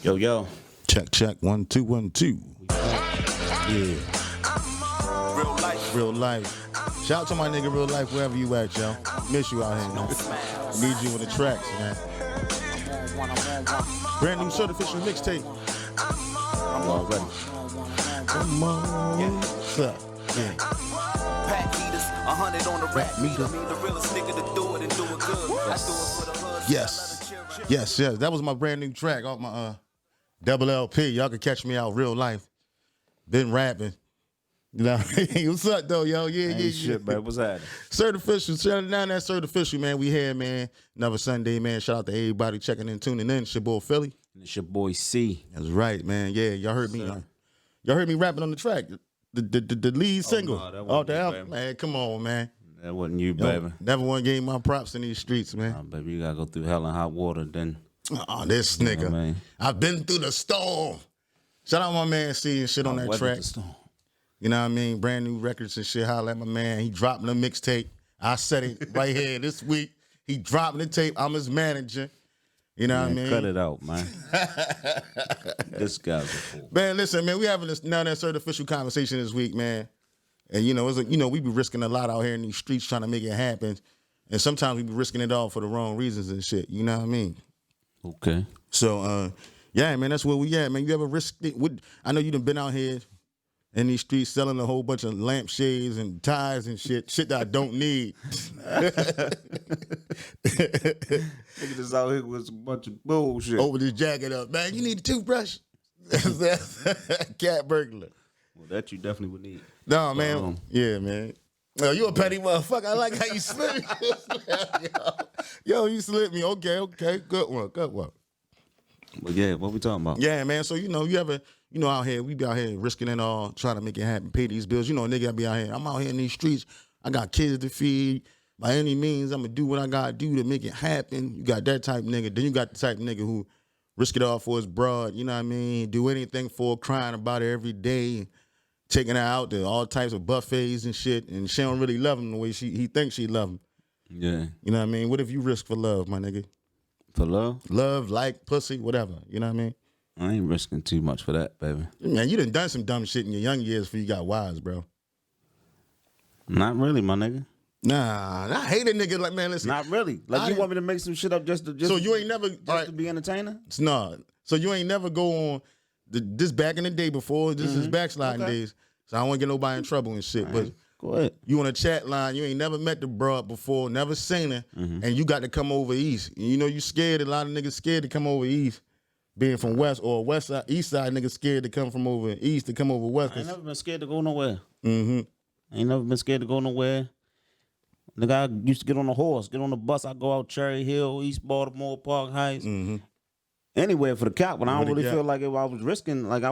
Yo, yo. Check, check. 1, 2, 1, 2. Yeah. Real life. Shout out to my nigga Real Life, wherever you at, yo. Miss you out here, man. Need you on the tracks, man. Brand new Certificial mixtape. I'm already. Come on. Yeah. What's up? Yeah. Pack heaters, 100 on the rack meter. The realest nigga to do it and do it good. I do it for the hood. Yes. That was my brand new track off my double LP. Y'all can catch me out Real Life. Been rapping. You know, what's up though, yo? Yeah. Shit, man. What's happening? Certificial, shout out that Certificial, man. We here, man. Another Sunday, man. Shout out to everybody checking in, tuning in. It's your boy Philly. And it's your boy C. That's right, man. Yeah, y'all heard me. Y'all heard me rapping on the track. The lead single. No, that Oh, wasn't the you, album. baby. Man, come on, man. That wasn't you, baby. Never one gave my props in these streets, man. Nah, baby, you gotta go through hell and hot water, then. Oh, this nigga. man. I've been through the storm. Shout out my man C and shit on that Weathered track. the storm. You know what I mean? Brand new records and shit. Holla at my man. He dropping a mixtape. I said it right here this week. He dropping the tape. I'm his manager. You know what I mean? Cut it out, man. This guy's a fool. Man, listen, man, we having this now that Certificial conversation this week, man. And we be risking a lot out here in these streets trying to make it happen. And sometimes we be risking it all for the wrong reasons and shit. You know what I mean? Okay. So, yeah, man, that's where we at, man. You ever risked it? I know you done been out here in these streets selling a whole bunch of lampshades and ties and shit that I don't need. Nigga just out here with a bunch of bullshit. Over this jacket up. Man, you need a toothbrush? Cat burglar. Well, that you definitely would need. No, man. Yeah, man. Oh, you a petty motherfucker. I like how you slip me. Yo, you slip me. Okay. Good one. But yeah, what we talking about? Yeah, man. So, you ever, out here, we be out here risking it all, trying to make it happen, pay these bills. Nigga, I be out here. I'm out here in these streets. I got kids to feed. By any means, I'm going to do what I got to do to make it happen. You got that type of nigga. Then you got the type of nigga who risk it all for his broad, you know what I mean? Do anything for her, crying about it every day, taking her out to all types of buffets and shit, and she don't really love him the way he thinks she love him. Yeah. You know what I mean? What if you risk for love, my nigga? For love? Love, like, pussy, whatever. You know what I mean? I ain't risking too much for that, baby. Man, you done some dumb shit in your young years before you got wise, bro. Not really, my nigga. Nah, I hate a nigga like, man, listen. Not really. Like, you want me to make some shit up just to So you ain't never to be entertainer? No. So you ain't never go on this back in the day before. This is backsliding days. So I don't want to get nobody in trouble and shit. But Go ahead. you on a chat line, you ain't never met the broad before, never seen her, and you got to come over east. And you scared. A lot of niggas scared to come over east, being from west or west side, east side niggas scared to come from over east to come over west. I ain't never been scared to go nowhere. Mm-hmm. I ain't never been scared to go nowhere. Nigga, I used to get on a horse, get on the bus. I go out Cherry Hill, East Baltimore, Park Heights, anywhere for the cop. But I don't really feel like if I was risking, like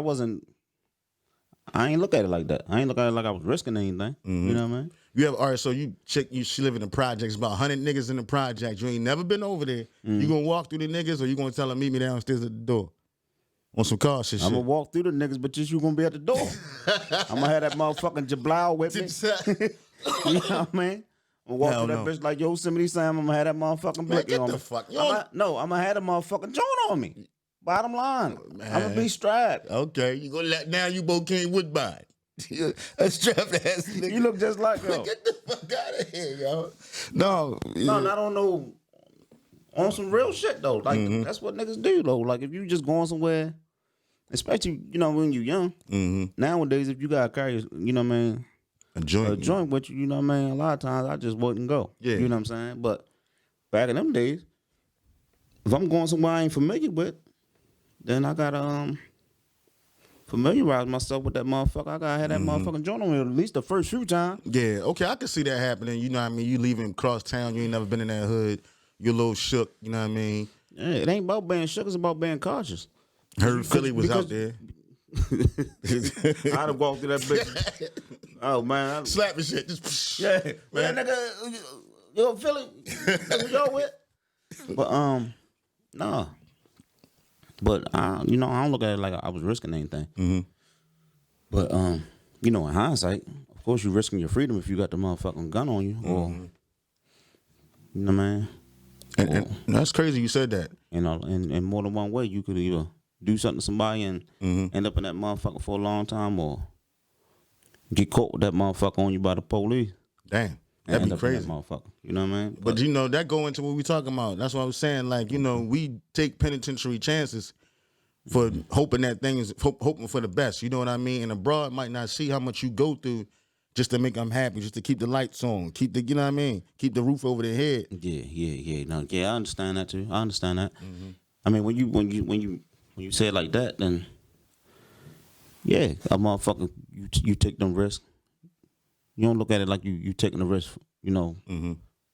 I ain't look at it like that. I ain't look at it like I was risking anything. You know what I mean? You have, all right, so she live in the projects, about 100 niggas in the project. You ain't never been over there. You gonna walk through the niggas or you gonna tell them meet me downstairs at the door? On some cautious shit. I'm gonna walk through the niggas, but just you gonna be at the door. I'm gonna have that motherfucking Jablau with me. You know what I mean? I'm gonna walk through that bitch like Yosemite Sam. I'm gonna have that motherfucking blicky on me. I'm gonna have that motherfucking joint on me. Bottom line, I'm gonna be strapped. Okay, you gonna let now you both came Woodbine. A strapped ass nigga. You look just like yo. Get the fuck out of here, yo. No, I don't know. On some real shit though, like that's what niggas do though. Like if you just going somewhere, especially when you young. Nowadays, if you gotta carry, you know what I mean, a joint with you, you know what I mean. A lot of times I just wouldn't go. Yeah, you know what I'm saying. But back in them days, if I'm going somewhere I ain't familiar with, then I gotta familiarize myself with that motherfucker. I gotta have that motherfucking joint on me at least the first few times. Yeah, okay, I can see that happening. You know what I mean? You leaving cross town, you ain't never been in that hood. You're a little shook, you know what I mean? Yeah, it ain't about being shook, it's about being cautious. Heard Philly was out there. I'd have walked through that bitch. Oh man, slapping shit. Just yeah, man, nigga, yo, Philly, yo with. But nah. But I don't look at it like I was risking anything. But in hindsight, of course, you're risking your freedom if you got the motherfucking gun on you, or you know what I mean. And that's crazy you said that. In more than one way, you could either do something to somebody and end up in that motherfucker for a long time, or get caught with that motherfucker on you by the police. Damn, that'd be crazy. That motherfucker, you know what I mean? But you know, that go into what we talking about. That's what I was saying. Like, you know, we take penitentiary chances for hoping that things, hoping for the best. You know what I mean? And abroad might not see how much you go through just to make them happy, just to keep the lights on, keep the, you know what I mean? Keep the roof over their head. Yeah. No, yeah, I understand that too. I understand that. I mean, when you say it like that, then yeah, a motherfucker, you take them risks. You don't look at it like you taking the risk, you know.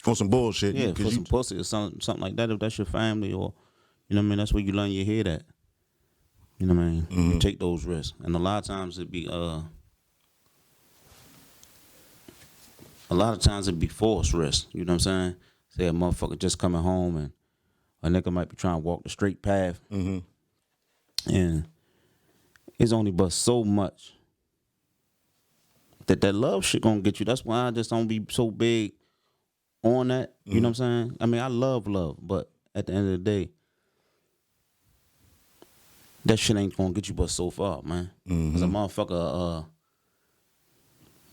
For some bullshit. Yeah, for some pussy or something like that. If that's your family, or you know what I mean, that's where you learn your head at. You know what I mean? You take those risks, and a lot of times it be forced risks. You know what I'm saying? Say a motherfucker just coming home and a nigga might be trying to walk the straight path, and it's only but so much that love shit gonna get you. That's why I just don't be so big on that. You know what I'm saying? I mean, I love, but at the end of the day, that shit ain't gonna get you but so far, man. Cause a motherfucker,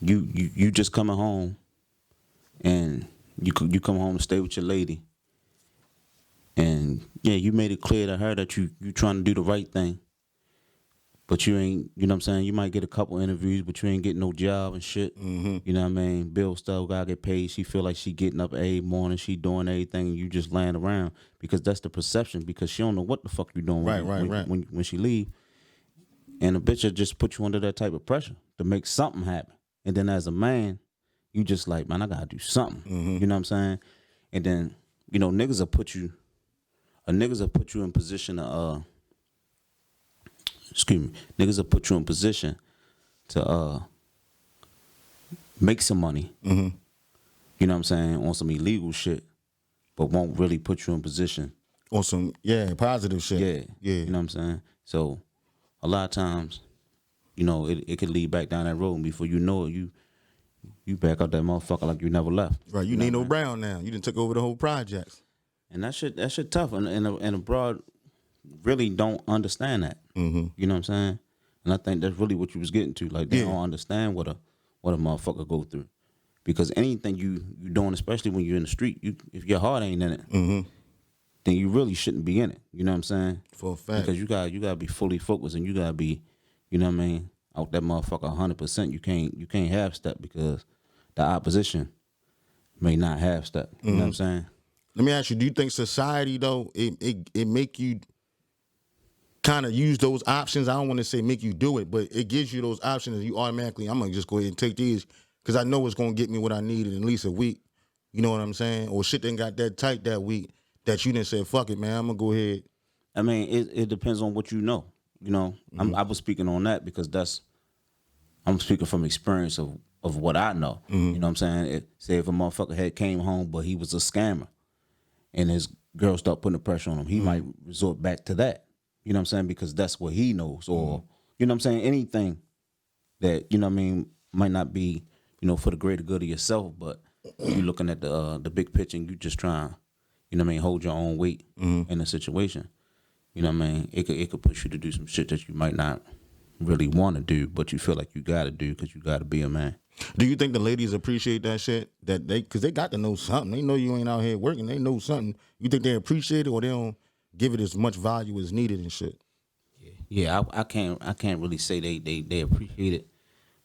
you just coming home, and you come home and stay with your lady, and yeah, you made it clear to her that you trying to do the right thing, but you ain't, you know what I'm saying? You might get a couple interviews, but you ain't getting no job and shit. You know what I mean? Bill still gotta get paid. She feel like she getting up every morning, she doing everything, and you just laying around, because that's the perception, because she don't know what the fuck you doing when she leave. And a bitch will just put you under that type of pressure to make something happen. And then as a man, you just like, man, I gotta do something. You know what I'm saying? And then, you know, niggas will put you in position to niggas will put you in position to make some money. You know what I'm saying? On some illegal shit, but won't really put you in position On some, positive shit. Yeah. You know what I'm saying? So a lot of times, you know, it could lead back down that road, and before you know it, you back out that motherfucker like you never left. Right, you Nino Brown now. You done took over the whole projects. And that shit tough, and abroad really don't understand that. You know what I'm saying? And I think that's really what you was getting to. Like, they don't understand what a motherfucker go through, because anything you doing, especially when you're in the street, if your heart ain't in it, then you really shouldn't be in it. You know what I'm saying? For a fact. Because you gotta be fully focused, and you gotta be, you know what I mean, out that motherfucker 100%. You can't half step, because the opposition may not half step. You know what I'm saying? Let me ask you, do you think society, though, it make you kind of use those options? I don't want to say make you do it, but it gives you those options, and you automatically, I'm going to just go ahead and take these because I know it's going to get me what I need in at least a week. You know what I'm saying? Or shit didn't got that tight that week that you didn't say, fuck it, man, I'm going to go ahead. I mean, it depends on what you know. You know, I was speaking on that because I'm speaking from experience of what I know. You know what I'm saying? Say if a motherfucker had came home, but he was a scammer, and his girl started putting the pressure on him, he might resort back to that. You know what I'm saying? Because that's what he knows. Or, you know what I'm saying? Anything that, you know what I mean, might not be, you know, for the greater good of yourself, but you looking at the big picture, and you just trying, you know what I mean, hold your own weight in a situation. You know what I mean? It could push you to do some shit that you might not really want to do, but you feel like you got to do because you got to be a man. Do you think the ladies appreciate that shit? Because they got to know something. They know you ain't out here working. They know something. You think they appreciate it, or they don't give it as much value as needed and shit? Yeah, I can't really say they appreciate it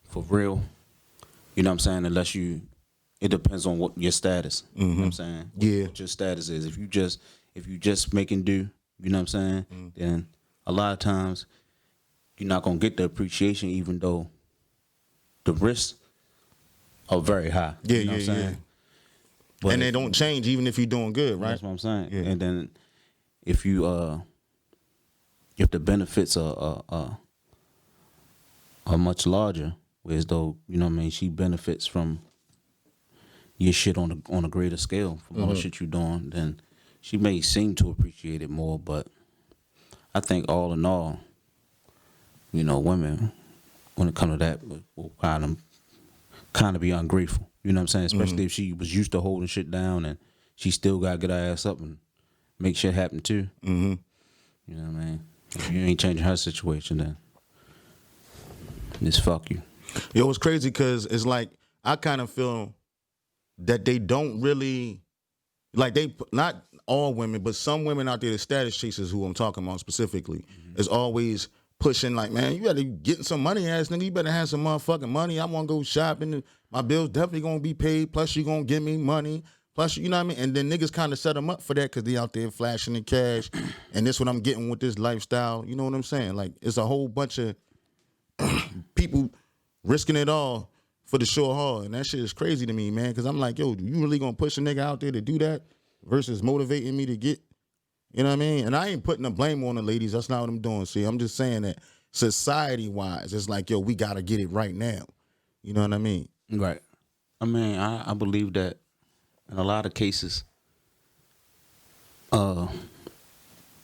for real. You know what I'm saying? Unless it depends on what your status. You know what I'm saying? What your status is. If you just making do, you know what I'm saying? Then a lot of times you're not gonna get the appreciation, even though the risks are very high. You know what I'm saying? But and they don't change even if you're doing good, right? That's what I'm saying. Yeah. And then if the benefits are much larger, whereas though, you know what I mean, she benefits from your shit on a greater scale from all the shit you doing, then she may seem to appreciate it more. But I think all in all, you know, women, when it comes to that, will kind of be ungrateful. You know what I'm saying? Especially if she was used to holding shit down, and she still got to get her ass up and make shit happen too. You know what I mean? If you ain't changing her situation, then just fuck you. Yo, it's crazy because it's like I kind of feel that they don't really like they not all women, but some women out there, the status chasers who I'm talking about specifically, is always pushing like, man, you better get some money, ass nigga. You better have some motherfucking money. I want to go shopping. My bills definitely gonna be paid. Plus, you gonna give me money. Plus, you know what I mean? And then niggas kind of set them up for that because they out there flashing the cash. And this what I'm getting with this lifestyle. You know what I'm saying? Like, it's a whole bunch of people risking it all for the short haul. And that shit is crazy to me, man. Because I'm like, yo, you really going to push a nigga out there to do that versus motivating me to get, you know what I mean? And I ain't putting the blame on the ladies. That's not what I'm doing. See, I'm just saying that society-wise, it's like, yo, we got to get it right now. You know what I mean? Right. I mean, I believe that in a lot of cases, you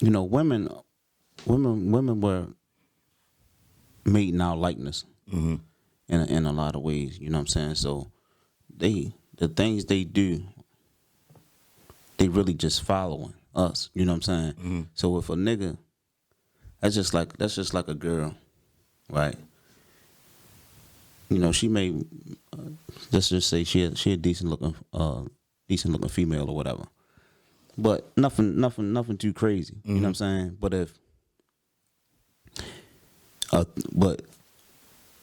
know, women were made in our likeness in a lot of ways. You know what I'm saying? So the things they do, they really just following us. You know what I'm saying? So if a nigga, that's just like a girl, right? You know, she may let's just say she a decent looking female or whatever, but nothing too crazy. You know what I'm saying? But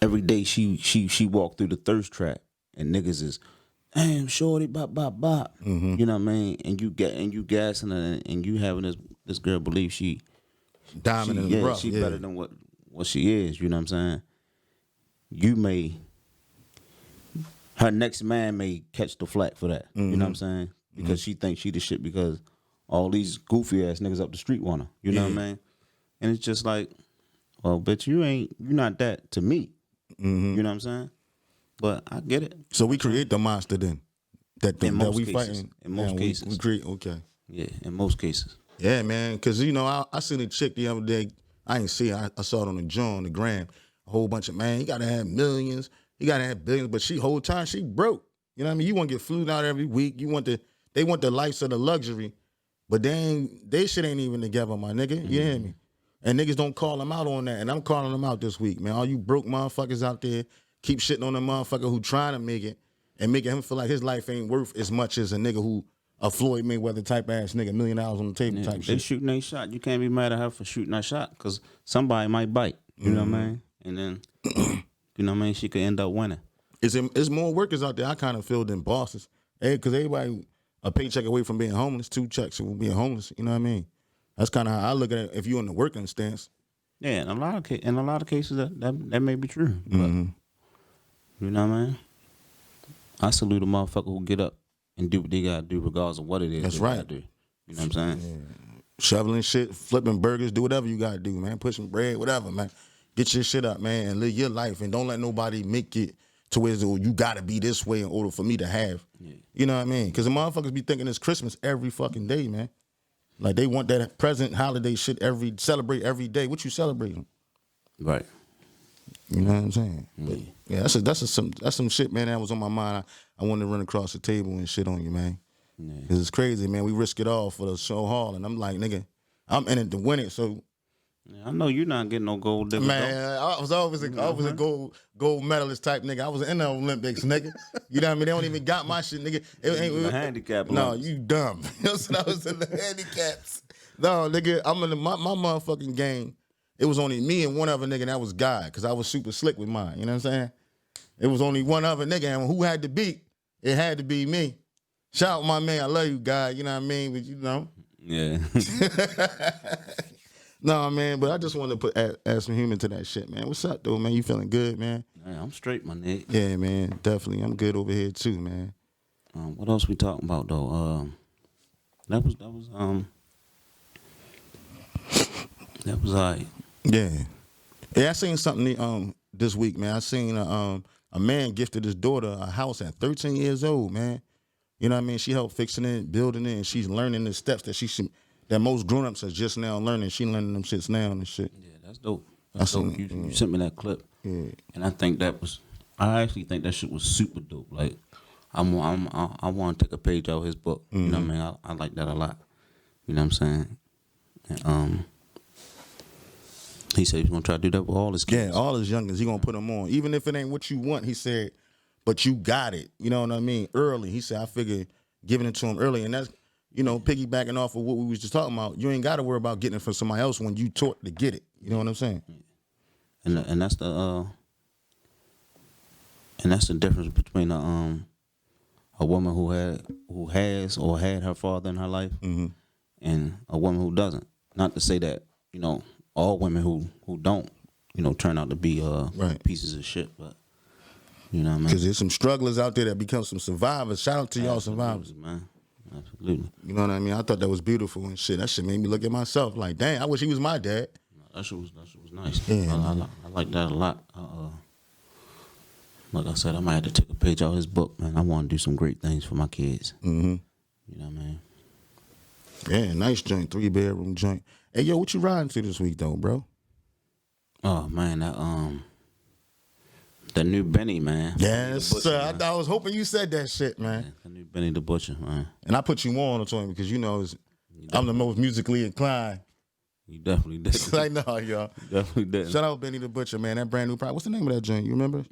every day she walk through the thirst trap and niggas is, damn shorty, bop bop bop. You know what I mean? And you gassing her and you having this girl believe she Diamond in the rough. She better than what she is. You know what I'm saying? Her next man may catch the flack for that. You know what I'm saying? Because she thinks she the shit because all these goofy ass niggas up the street want her. You know what I mean? And it's just like, well, bitch, you're not that to me. You know what I'm saying? But I get it. So we create the monster then. That we cases. fighting. In most cases. We create, okay. Yeah, in most cases. Yeah, man, because, you know, I seen a chick the other day. I ain't see her. I saw it on the gram. A whole bunch of, man, you got to have millions. You got to have billions. But whole time, she broke. You know what I mean? You want to get flew out every week. They want the life of the luxury. But they shit ain't even together, my nigga. You hear me? And niggas don't call them out on that. And I'm calling them out this week, man. All you broke motherfuckers out there, keep shitting on the motherfucker who trying to make it and making him feel like his life ain't worth as much as a nigga who a Floyd Mayweather type ass nigga, $1 million on the table type They shit. shooting their shot. You can't be mad at her for shooting that shot because somebody might bite. You know what I mean? And then, you know what I mean? She could end up winning. It's more workers out there, I kind of feel, than bosses. Hey, because everybody a paycheck away from being homeless, 2 checks from being homeless. You know what I mean? That's kind of how I look at it if you're in the working stance. Yeah, in a lot of cases that may be true. But you know what I mean? I salute a motherfucker who get up and do what they gotta do regardless of what it is. That's right. Do. You know what I'm saying? Yeah. Shoveling shit, flipping burgers, do whatever you gotta do, man. Pushing bread, whatever, man. Get your shit up, man, and live your life, and don't let nobody make it to where you gotta be this way in order for me to have. Yeah. You know what I mean? Because the motherfuckers be thinking it's Christmas every fucking day, man. Like they want that present holiday shit celebrate every day. What you celebrating? Right. You know what I'm saying? But yeah, that's some shit, man. That was on my mind. I wanted to run across the table and shit on you, man. Yeah. Cause it's crazy, man. We risk it all for the show hall, and I'm like, nigga, I'm in it to win it. So I know you're not getting no gold digger. Man, I was always a gold medalist type nigga. I was in the Olympics, nigga. You know what I mean? They don't even got my shit, nigga. It ain't handicap. No, you dumb. I was in the handicaps. No, nigga, I'm in my motherfucking game. It was only me and one other nigga, and that was God, because I was super slick with mine. You know what I'm saying? It was only one other nigga, and who had to beat? It had to be me. Shout out my man, I love you, God. You know what I mean? But you know. Yeah. No, man, but I just wanted to add some human to that shit, man. What's up, though, man? You feeling good, man? Hey, I'm straight, my nigga. Yeah, man, definitely. I'm good over here, too, man. What else we talking about, though? That was all right. Yeah. Yeah, I seen something this week, man. I seen a man gifted his daughter a house at 13 years old, man. You know what I mean? She helped fixing it, building it, and she's learning the steps that most grown-ups are just now learning. She learning them shits now and shit. Yeah, that's dope. That's dope. You sent me that clip. Yeah. And I actually think that shit was super dope. Like, I want to take a page out of his book. You know what I mean? I like that a lot. You know what I'm saying? And, He said he's gonna try to do that with all his kids. Yeah, all his youngins, he gonna put them on. Even if it ain't what you want, he said, but you got it. You know what I mean? Early. He said, I figured giving it to him early. And that's, piggybacking off of what we was just talking about. You ain't got to worry about getting it from somebody else when you taught to get it. You know what I'm saying? And that's the difference between a woman who has or had her father in her life and a woman who doesn't. Not to say that, all women who don't, turn out to be right. pieces of shit, but you know what I mean? Because there's some strugglers out there that become some survivors. Shout out to y'all survivors. Man. Absolutely. You know what I mean? I thought that was beautiful and shit. That shit made me look at myself like, dang, I wish he was my dad. That shit was nice. Yeah, I like that a lot. Like I said, I might have to take a page out of his book, man. I want to do some great things for my kids. Mm-hmm. You know what I mean? Yeah, nice joint, 3-bedroom joint. Hey, yo, what you riding to this week, though, bro? Oh, man, the new Benny, man. Yes, Butcher, sir. man. I was hoping you said that shit, man. Yeah, the new Benny the Butcher, man. And I put you on to him because I'm the most musically inclined. You definitely did. Like, no, y'all. Definitely did. Shout out Benny the Butcher, man. That brand new product. What's the name of that joint? You remember?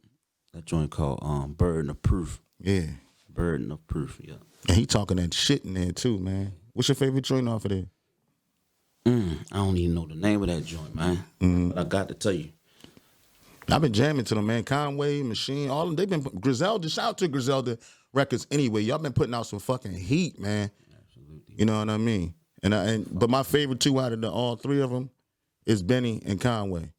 That joint called Burden of Proof. Yeah. Burden of Proof, yeah. And he talking that shit in there, too, man. What's your favorite joint off of there? I don't even know the name of that joint, man. But I got to tell you. I've been jamming to them, man. Conway, Machine, all of them. They've been Griselda. Shout out to Griselda Records anyway. Y'all been putting out some fucking heat, man. Absolutely. You know what I mean? But my favorite two out of all three of them is Benny and Conway.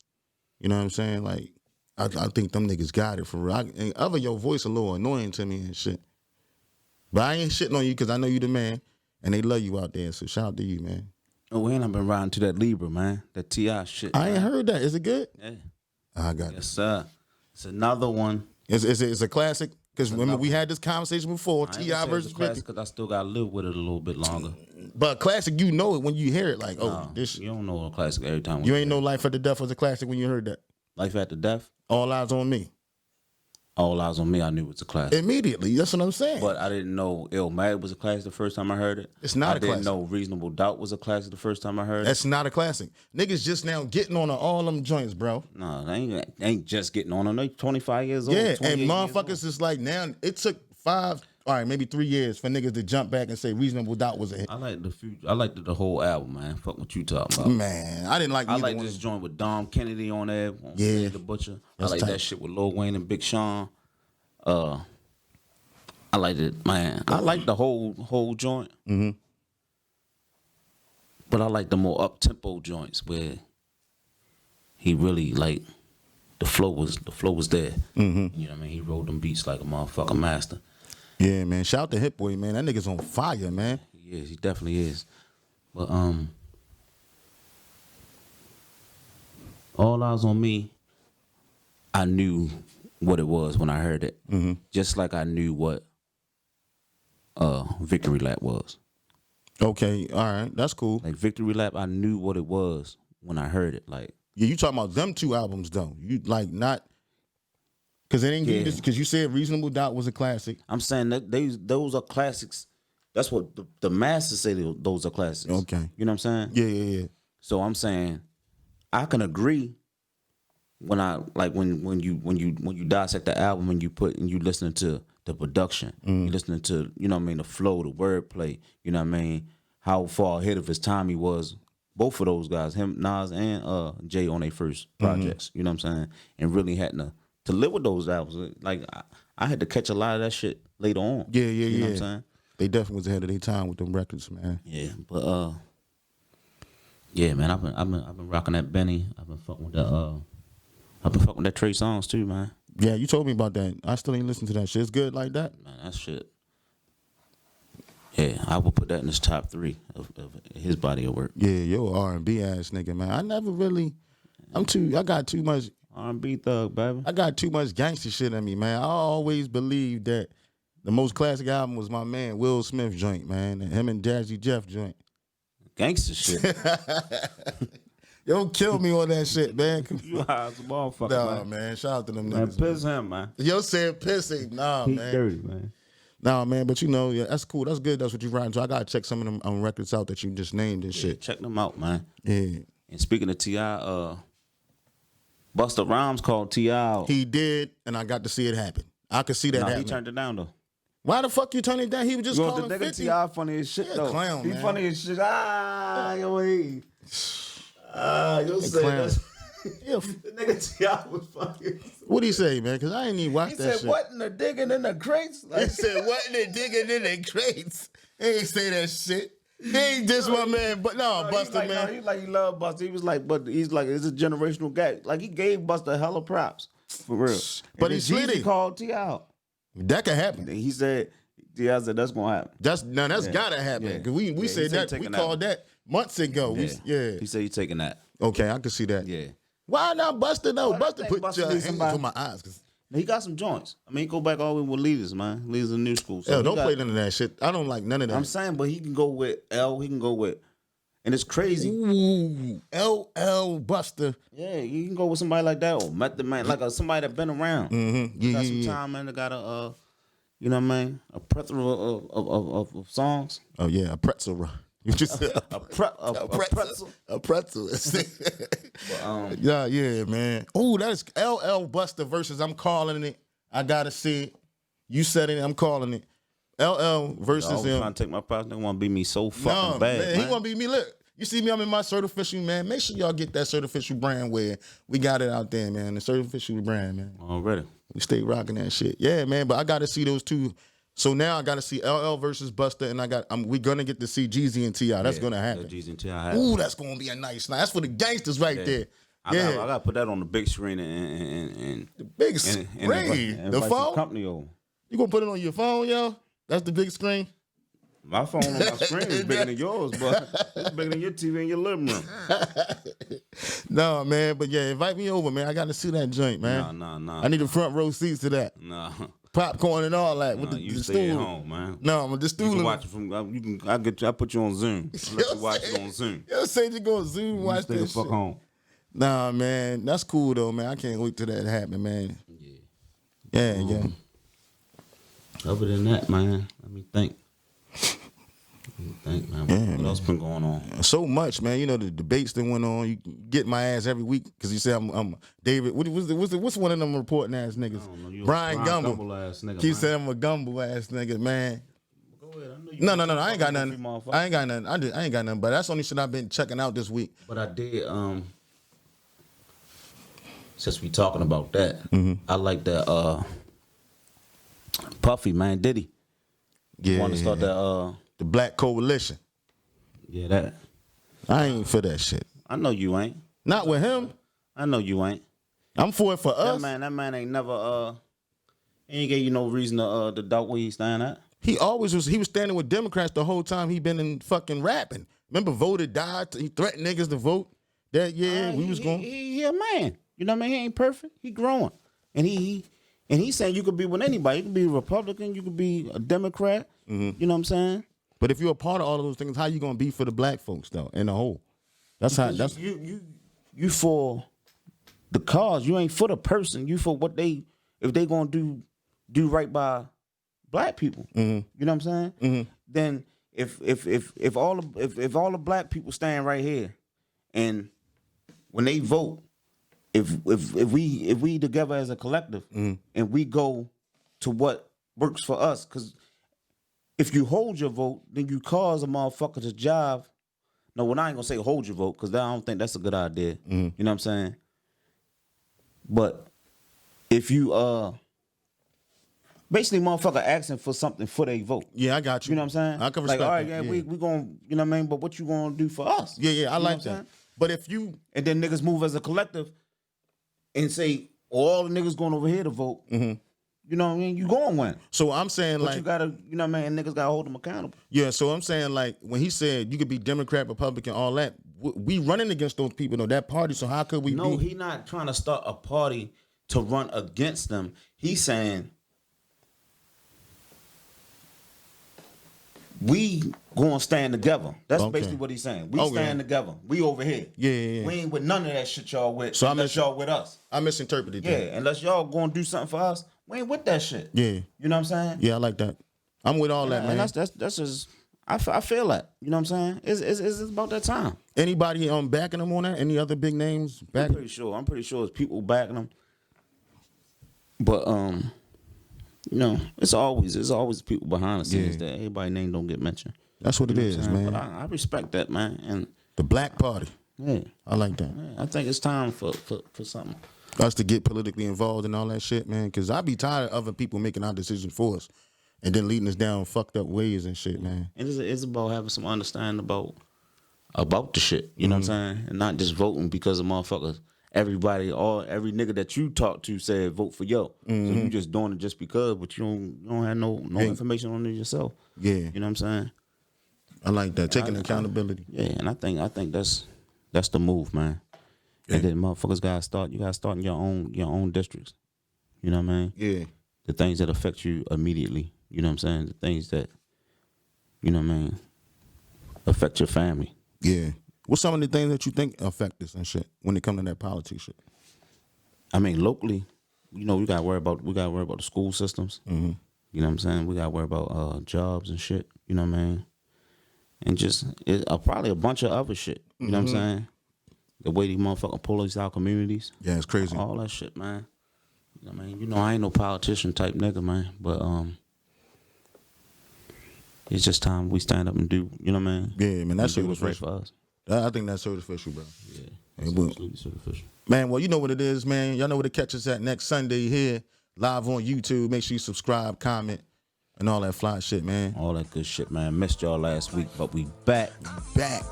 You know what I'm saying? Like, I think them niggas got it for real. And other your voice a little annoying to me and shit. But I ain't shitting on you because I know you the man, and they love you out there. So shout out to you, man. Oh, and I've been riding to that Libra, man. That T.I. shit. I ain't heard that. Is it good? Yeah. I got it. Yes, sir. It's another one. It's a classic? Because remember, we had this conversation before, T.I. versus 50. Because I still got to live with it a little bit longer. But classic, you know it when you hear it. Like, this. You don't know a classic every time. You ain't know Life After Death was a classic when you heard that. Life After Death? All Eyes on Me. All Eyes on Me, I knew it was a classic. Immediately. That's what I'm saying. But I didn't know Illmatic was a classic the first time I heard it. It's not a classic. I didn't know Reasonable Doubt was a classic the first time I heard it. That's not a classic. Niggas just now getting on all them joints, bro. No, they ain't just getting on them. They 25 years old. Yeah, and motherfuckers is like now, it took 3 years for niggas to jump back and say Reasonable Doubt was a hit. I like the future. I like the whole album, man. Fuck what you talking about. Man, I didn't like I either like one. this joint with Dom Kennedy on there. Yeah. The Butcher. That's I like tight. that shit with Lil Wayne and Big Sean. I liked it, man. I like the whole joint. Mm-hmm. But I like the more up tempo joints where he really like the flow was there. Mm-hmm. You know what I mean? He wrote them beats like a motherfucking master. Yeah, man. Shout out to Hit Boy, man. That nigga's on fire, man. He is. He definitely is. But All Eyes on Me, I knew what it was when I heard it. Mm-hmm. Just like I knew what Victory Lap was. Okay, all right. That's cool. Like Victory Lap, I knew what it was when I heard it. Like, Yeah, you talking about them two albums, though. You like not... Because they didn't give you this... Because you said Reasonable Doubt was a classic. I'm saying that those are classics. That's what the masters say those are classics. Okay. You know what I'm saying? Yeah. So I'm saying I can agree when I like when you dissect the album and you listening to the production, you listening to, you know what I mean, the flow, the wordplay, you know what I mean, how far ahead of his time he was. Both of those guys, him, Nas and Jay, on their first projects, you know what I'm saying, and really had to live with those albums. Like I had to catch a lot of that shit later on. Yeah. You know what I'm saying? They definitely was ahead of their time with them records, man. Yeah, but yeah, man, I've been rocking that Benny. I've been fucking with that. I've been fucking with that Trey Songz too, man. Yeah, you told me about that. I still ain't listened to that shit. It's good like that? Man, that shit. Yeah, I will put that in his top 3 of his body of work. Yeah, yo R&B ass nigga, man. I never really... I got too much... R&B thug, baby. I got too much gangster shit in me, man. I always believed that the most classic album was my man Will Smith joint, man. And him and Jazzy Jeff joint. Gangster shit. Yo, kill me on that shit, man. You high as a motherfucker, Nah, man. Shout out to them man. niggas. Piss him, man. Yo said pissing. Nah, He man. dirty, man. Nah, man. But you know, yeah, that's cool. That's good. That's what you riding to. I gotta check some of them records out that you just named and Yeah, shit. check them out, man. Yeah. And speaking of T.I., Busta Rhymes called T.I. out. He did, and I got to see it happen. I could see that Nah, happening. he turned it down though. Why the fuck you turn it down? He was just You know calling the nigga 50. T.I. funny as shit He a though. clown, He man. funny as shit. Yo, hey. You'll say clown. that's... Yeah. The nigga T.I. was funny. What'd he say, man? Because I ain't even watched He that said, shit. what in the digging in the crates? He said, what in the digging in the crates? He ain't say that shit. He ain't just my man, but no, Busta, like, man. He loved Busta. He was like, but he's like, it's a generational guy. Like, he gave Busta hella props. For real. But and he's then Jeezy slitty. called T.I. out. That could happen. He said, T.I. said, that's going to happen. That's Yeah. gotta happen. Yeah. Cause we Yeah, he said said that, we taking called that months ago. Yeah. He said he's taking that. Okay, I can see that. Yeah. Why not Busta though? Well, I Busta think put Busta your needs hands somebody- on my eyes. Cause He got some joints. I mean, he go back all the way with Leaders, man. Leaders in new school. So hell, he don't got- play none of that shit. I don't like none of that. I'm saying, but he can go with L. He can go with, and it's crazy. Ooh, LL Busta. Yeah, you can go with somebody like that or Method Man, like somebody that been around. Mm-hmm. Yeah, Got yeah, some yeah. time, man. They got a, you know what I mean, a plethora of songs. Oh yeah, a pretzel. You just said A pretzel. A pretzel. Yeah, man. Oh, that's LL Busta versus I'm calling it. I gotta see it. You said it. I'm calling it. LL versus Always him. trying to take my prize. They want to beat me so fucking No, bad. man, Man. he want to be me. Look, you see me, I'm in my Certificial, man. Make sure y'all get that Certificial brand where we got it out there, man. The Certificial brand, man. Already. We stay rocking that shit. Yeah, man, but I got to see those two. So now I got to see LL versus Busta, and we going to get to see Jeezy and T.I. That's going to happen. Jeezy and T.I. Ooh, that's going to be a nice night. That's for the gangsters right there. I got to put that on the big screen and The big screen. and The invite some phone? company over. You going to put it on your phone, yo? That's the big screen? My phone on my screen is bigger than yours, but it's bigger than your TV in your living room. No, man, but yeah, invite me over, man. I got to see that joint, man. Nah. I need the front row seats to that. Nah. Popcorn and all that. With You the stay at stool. home, man. No, I'm just You can stool. watch it from. I put you on Zoom. I'll let you watch it on Zoom. Yo, say you go Zoom You watch stay the this fuck shit. home. Nah, man, that's cool though, man. I can't wait till that happen, man. Yeah. Other than that, man, let me think. Man. What else been going on? So much, man. You know the debates that went on. You get my ass every week because you say I'm David. What's one of them reporting ass niggas? You a Brian Gumble. ass nigga. Keep saying I'm a gumble ass nigga, man. Go ahead. I know you No. I ain't got nothing. motherfucker. I ain't got nothing. I ain't got nothing. But that's the only shit I've been checking out this week. But I did. Since we talking about that, I like that. Puffy, man, Diddy. Yeah. Want to start that? The Black Coalition. Yeah, that. I ain't for that shit. I know you ain't. Not with him. I know you ain't. I'm for it for us. That man ain't never. He ain't gave you no reason to doubt where he stand at. He always was. He was standing with Democrats the whole time he been in fucking rapping. Remember, voter died. He threatened niggas to vote that year. We was going. He a man. You know what I mean? He ain't perfect. He growing, and he's saying you could be with anybody. You could be a Republican. You could be a Democrat. You know what I'm saying? But if you're a part of all of those things, how you gonna be for the black folks though? In the whole, that's how. That's You for the cause. You ain't for the person. You for what if they gonna do right by black people. You know what I'm saying? Then if all the black people stand right here, and when they vote, if we together as a collective, and we go to what works for us, because if you hold your vote, then you cause a motherfucker to jive. No, well, I ain't gonna say hold your vote, because I don't think that's a good idea. You know what I'm saying? But if you basically motherfucker asking for something for their vote. yeah, I got you. You know what I'm saying? I can respect like, all right, that. yeah, we gonna, you know what I mean? But what you gonna do for us? Yeah, I You know like what I'm that. saying? But if you, And then niggas move as a collective and say, all the niggas going over here to vote. You know what I mean? You going win. so I'm saying But like, you gotta, you know what I mean? And niggas gotta hold them accountable. yeah, so I'm saying like when he said you could be Democrat, Republican, all that, we running against those people though, that party. So how could we? No, be? he not trying to start a party to run against them. He's saying we gonna stand together. That's Okay. basically what he's saying. We Okay. stand together. We over here. Yeah. We ain't with none of that shit y'all with. So unless y'all with us. I misinterpreted Yeah, that. unless y'all gonna do something for us, we ain't with that shit. Yeah. You know what I'm saying? Yeah, I like that. I'm with all that, man. And that's just I feel that. You know what I'm saying? It's about that time. Anybody backing them on that? Any other big names I'm backing? pretty sure it's people backing them. But you know, it's always people behind the scenes that everybody's name don't get mentioned. That's what it is, man. But I respect that, man. And the Black Party. yeah, I like that. I think it's time for something. Us to get politically involved and all that shit, man. Because I be tired of other people making our decisions for us and then leading us down fucked up ways and shit, man. And it's about having some understanding about the shit. You know what I'm saying? And not just voting because of motherfuckers. Every nigga that you talk to said vote for yo. So you just doing it just because, but you don't have no information on it yourself. Yeah. You know what I'm saying? I like that. Taking accountability. Yeah, and I think that's the move, man. Yeah. And then motherfuckers gotta start. You gotta start in your own districts. You know what I mean? Yeah. The things that affect you immediately. You know what I'm saying? The things that, you know what I mean, affect your family. Yeah. What's some of the things that you think affect us and shit when it comes to that politics shit? I mean, locally, you know, we gotta worry about the school systems. Mm-hmm. You know what I'm saying? We gotta worry about jobs and shit. You know what I mean? And just probably a bunch of other shit. You know what I'm saying? The way these motherfucking police our communities. Yeah, it's crazy. All that shit, man. I mean, you know, I ain't no politician type nigga, man. But it's just time we stand up and do. You know what I mean? Yeah, man, that's do what's right Certificial. for us. I think that's Certificial, bro. Yeah, Hey, well, absolutely Certificial. man, well, you know what it is, man. Y'all know where to catch us at next Sunday here, live on YouTube. Make sure you subscribe, comment, and all that fly shit, man. All that good shit, man. Missed y'all last week, but we back. Back.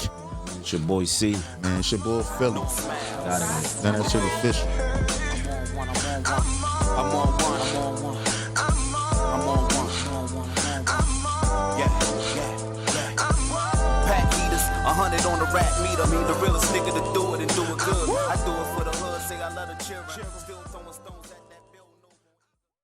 It's your boy C. Man, it's your boy Philly. Got it. Now that's Certificial. I'm on one. Pack heaters, 100 on the rack meter. Me the realest nigga to do it and do it good. I do it for the hood, say I love the children. Still throwing stones at